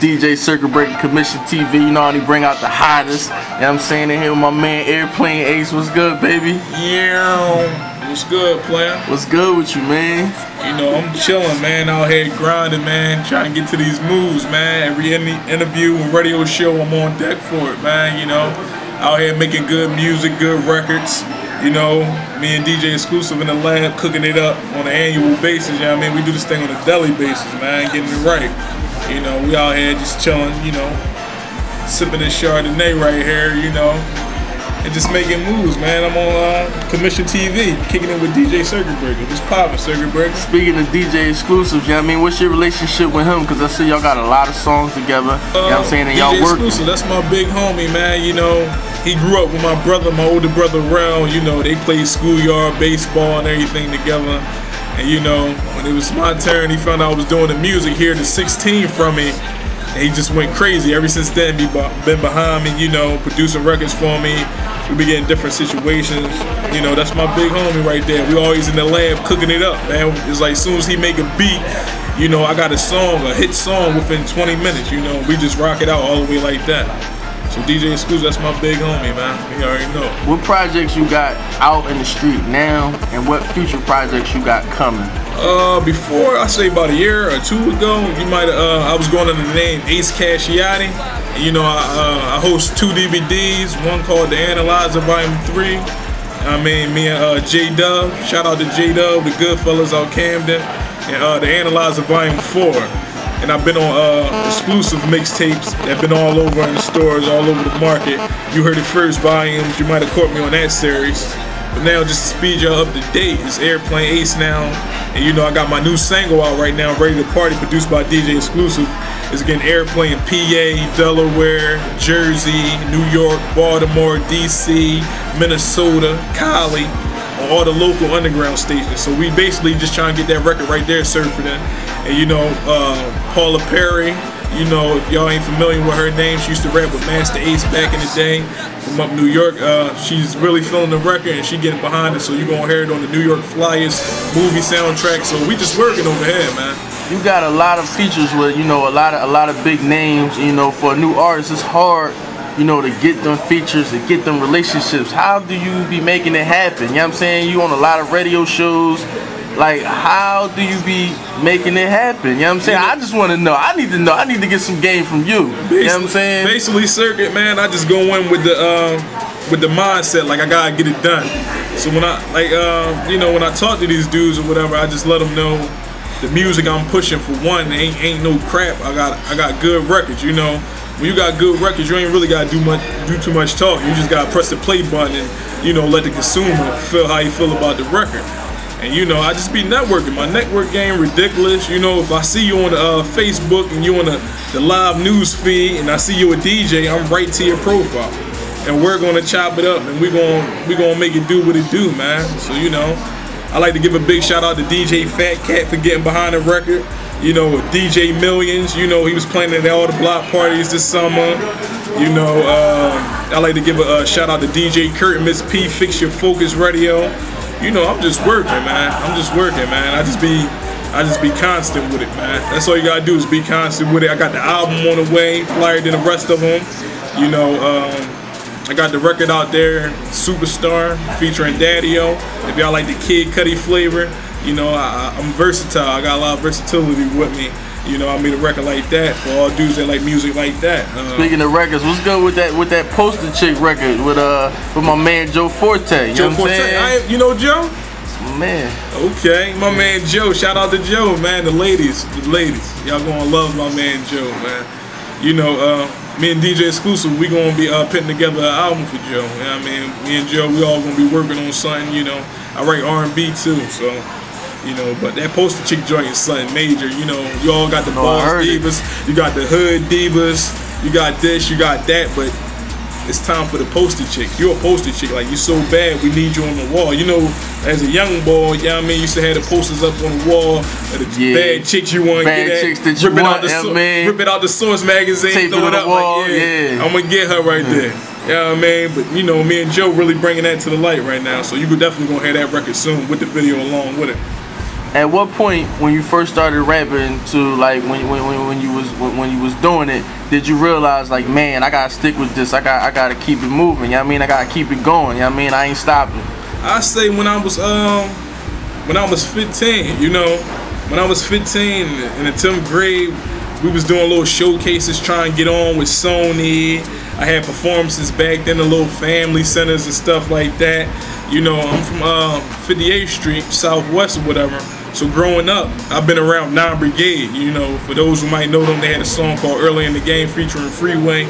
DJ Circuitbreaka Commission TV. You know how they bring out the hottest. You know what I'm saying? In here with my man Airplave Ace. What's good, baby? Yeah. What's good, player? What's good with you, man? You know, I'm chilling, man. Out here grinding, man. Trying to get to these moves, man. Every interview and radio show, I'm on deck for it, man. You know, out here making good music, good records. You know, me and DJ Exclusive in the lab cooking it up on an annual basis. You know what I mean? We do this thing on a daily basis, man. Getting it right. You know, we out here just chilling, you know, sipping this Chardonnay right here, you know, and just making moves, man. I'm on Commission TV, kicking it with DJ Circuitbreaka. What's poppin', Circuitbreaka? Speaking of DJ Exclusive, you know what I mean? What's your relationship with him? Because I see y'all got a lot of songs together, you know what I'm saying? And y'all working. Exclusive, that's my big homie, man. You know, he grew up with my brother, my older brother, Rel. You know, they played schoolyard baseball and everything together. And you know, when it was my turn, he found out I was doing the music here to 16 from me. And he just went crazy. Ever since then, he been behind me, you know, producing records for me. We be getting different situations. You know, that's my big homie right there. We always in the lab cooking it up, man. It's like as soon as he make a beat, you know, I got a song, a hit song within 20 minutes, you know. We just rock it out all the way like that. So DJ Exclusive, that's my big homie, man. You already know. What projects you got out in the street now, and what future projects you got coming? Before, I say about a year or two ago, you might I was going under the name Ace Casciati. And, you know, I host 2 DVDs, one called The Analyzer Volume 3. I mean, me and J-Dub, shout out to J-Dub, the Goodfellas out Camden, and The Analyzer Volume 4. And I've been on exclusive mixtapes that been all over in the stores, all over the market. You heard the first volumes, you might have caught me on that series. But now, just to speed y'all up to date, it's Airplave Ace now. And you know, I got my new single out right now, Ready to Party, produced by DJ Exclusive. It's getting airplay in PA, Delaware, Jersey, New York, Baltimore, DC, Minnesota, Cali, on all the local underground stations. So we basically just trying to get that record right there surfing in. And you know, Paula Perry, you know, if y'all ain't familiar with her name, she used to rap with Master Ace back in the day from up New York. She's really feeling the record and she getting behind it, so you're gonna hear it on the New York Flyers movie soundtrack. So we just working over here, man. You got a lot of features with, you know, a lot of big names. You know, for a new artist, it's hard, you know, to get them features, to get them relationships. How do you be making it happen? You know what I'm saying? You on a lot of radio shows. Like, how do you be making it happen? You know what I'm saying? I just want to know. I need to know. I need to get some game from you. You know what I'm saying? Basically, Circuit, man, I just go in with the mindset, like, I gotta get it done. So when I, you know, when I talk to these dudes or whatever, I just let them know the music I'm pushing, for one, ain't no crap. I got good records, you know. When you got good records, you ain't really gotta do too much talking. You just gotta press the play button and, you know, let the consumer feel how you feel about the record. And you know, I just be networking. My network game ridiculous. You know, if I see you on Facebook and you on the live news feed, and I see you a DJ, I'm right to your profile, and we're gonna chop it up, and we gonna make it do what it do, man. So you know, I like to give a big shout out to DJ Fat Cat for getting behind the record. You know, DJ Millions. You know, he was playing at all the block parties this summer. You know, I like to give a shout out to DJ Kurt and Miss P, Fix Your Focus Radio. You know, I'm just working, man. I'm just working, man. I just be constant with it, man. That's all you gotta do is be constant with it. I got the album on the way, flyer than the rest of them. You know, I got the record out there, Superstar, featuring Daddy-O. If y'all like the Kid Cudi flavor, you know, I'm versatile. I got a lot of versatility with me. You know, I made a record like that for all dudes that like music like that. Speaking of records, what's good with that Poster Chick record with my man Joe Forte? You know what I'm saying? You know Joe? My man. Okay, my man Joe. Shout out to Joe, man. The ladies, y'all gonna love my man Joe, man. You know, me and DJ Exclusive, we gonna be putting together an album for Joe. You know what I mean? Me and Joe, we all gonna be working on something. You know, I write R&B too, so. You know, but that Poster Chick joint is something major. You know, you all got the Boss Divas, you got the Hood Divas, you got this, you got that, but it's time for the Poster Chick. You're a Poster Chick, like, you're so bad, we need you on the wall. You know, as a young boy, you know what I mean, used to have the posters up on the wall of the bad chicks you want to get at. Rip it out the Source magazine, throw it up like, I'm gonna get her right there. You know what I mean? But you know, me and Joe really bringing that to the light right now, so you could definitely gonna hear that record soon with the video along with it. At what point when you first started rapping to like when you was doing it, did you realize like, man, I gotta stick with this, I gotta keep it moving, you know what I mean, I gotta keep it going, you know what I mean, I ain't stopping? I say when I was 15, you know, when I was 15 in the 10th grade, we was doing little showcases trying to get on with Sony. I had performances back then in little family centers and stuff like that. You know, I'm from 58th Street, Southwest or whatever. So growing up, I've been around 9 Brigade. You know, for those who might know them, they had a song called Early in the Game featuring Freeway.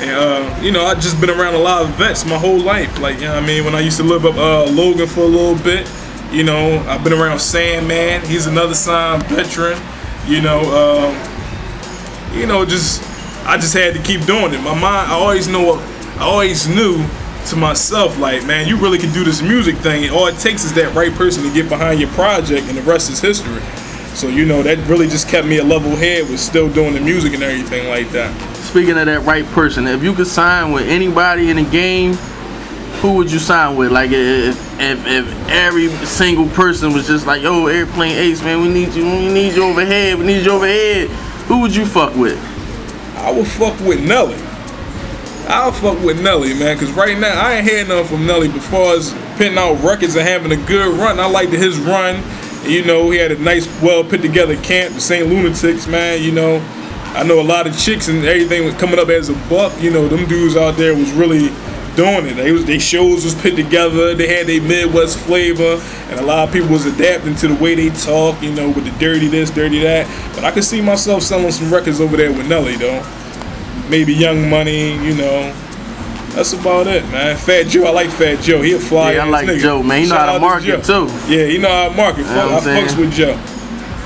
And, you know, I've just been around a lot of vets my whole life. Like, you know what I mean? When I used to live up Logan for a little bit, you know, I've been around Sandman. He's another signed veteran. You know, I just had to keep doing it. My mind, I always knew to myself, like, man, you really can do this music thing. All it takes is that right person to get behind your project, and the rest is history. So, you know, that really just kept me a level head with still doing the music and everything like that. Speaking of that right person, if you could sign with anybody in the game, who would you sign with? Like, if every single person was just like, yo, Airplave Ace, man, we need you over here, who would you fuck with? I would fuck with Nelly. I'll fuck with Nelly, man, because right now I ain't heard nothing from Nelly before as putting out records and having a good run. I liked his run. You know, he had a nice, well put together camp, the St. Lunatics, man. You know, I know a lot of chicks and everything was coming up as a buck. You know, them dudes out there was really doing it. They shows was put together. They had their Midwest flavor, and a lot of people was adapting to the way they talk. You know, with the dirty this, dirty that. But I could see myself selling some records over there with Nelly, though. Maybe Young Money, you know. That's about it, man. Fat Joe, I like Fat Joe. He a fly. Yeah, I like nigga. Joe, man. He know how to market too. Yeah, he know how to market. I fucks with Joe.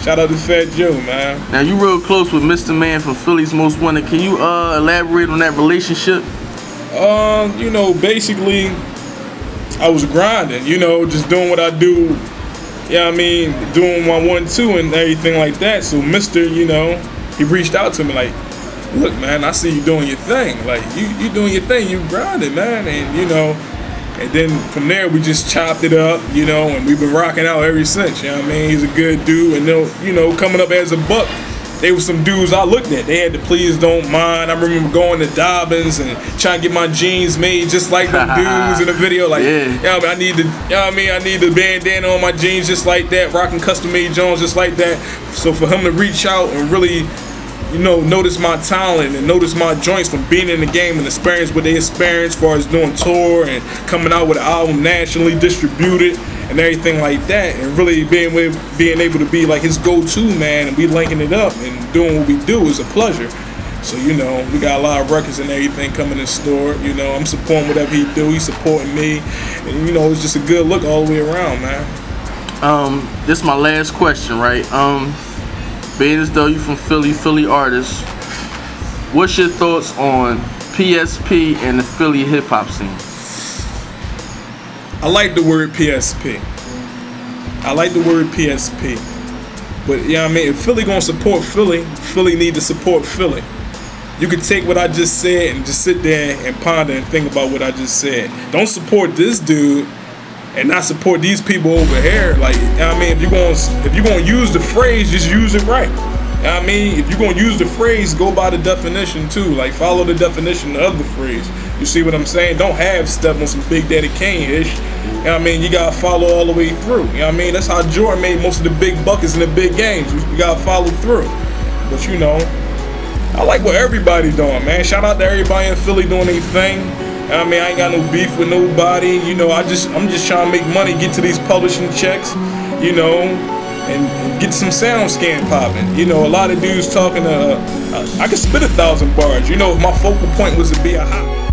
Shout out to Fat Joe, man. Now you real close with Mr. Man from Philly's Most Wanted. Can you elaborate on that relationship? You know, basically, I was grinding. You know, just doing what I do. You know what I mean? Doing my 1-2 and everything like that. So Mr., you know, he reached out to me like, look, man, I see you doing your thing. Like, you doing your thing, you grinding, man. And, you know, and then from there, we just chopped it up, you know, and we've been rocking out ever since, you know what I mean? He's a good dude. And, you know, coming up as a buck, they were some dudes I looked at. They had the Please Don't Mind. I remember going to Dobbins and trying to get my jeans made just like them dudes in the video. Like, yeah. You know what I mean? I need the bandana on my jeans just like that, rocking custom-made Jones just like that. So for him to reach out and really, you know, notice my talent and notice my joints from being in the game and experience what they experience as far as doing tour and coming out with an album nationally distributed and everything like that, and really being able to be like his go-to man, and we linking it up and doing what we do is a pleasure. So, you know, we got a lot of records and everything coming in store. You know, I'm supporting whatever he do. He's supporting me, and you know, it's just a good look all the way around, man. This is my last question, right? Being as though you from Philly artist, what's your thoughts on PSP and the Philly hip hop scene? I like the word PSP. I like the word PSP. But, you know what I mean? If Philly gonna support Philly, Philly need to support Philly. You could take what I just said and just sit there and ponder and think about what I just said. Don't support this dude and not support these people over here. Like, you know what I mean? If you're gonna use the phrase, just use it right. You know what I mean? If you're gonna use the phrase, go by the definition too. Like, follow the definition of the phrase. You see what I'm saying? Don't have step on some Big Daddy Kane-ish. You know what I mean? You gotta follow all the way through. You know what I mean? That's how Jordan made most of the big buckets in the big games. You gotta follow through. But you know, I like what everybody doing, man. Shout out to everybody in Philly doing their thing. You know what I mean? I ain't got no beef with nobody. You know, I'm just trying to make money, get to these publishing checks, you know, and get some sound scan popping. You know, a lot of dudes talking I could spit 1,000 bars. You know, if my focal point was to be a hot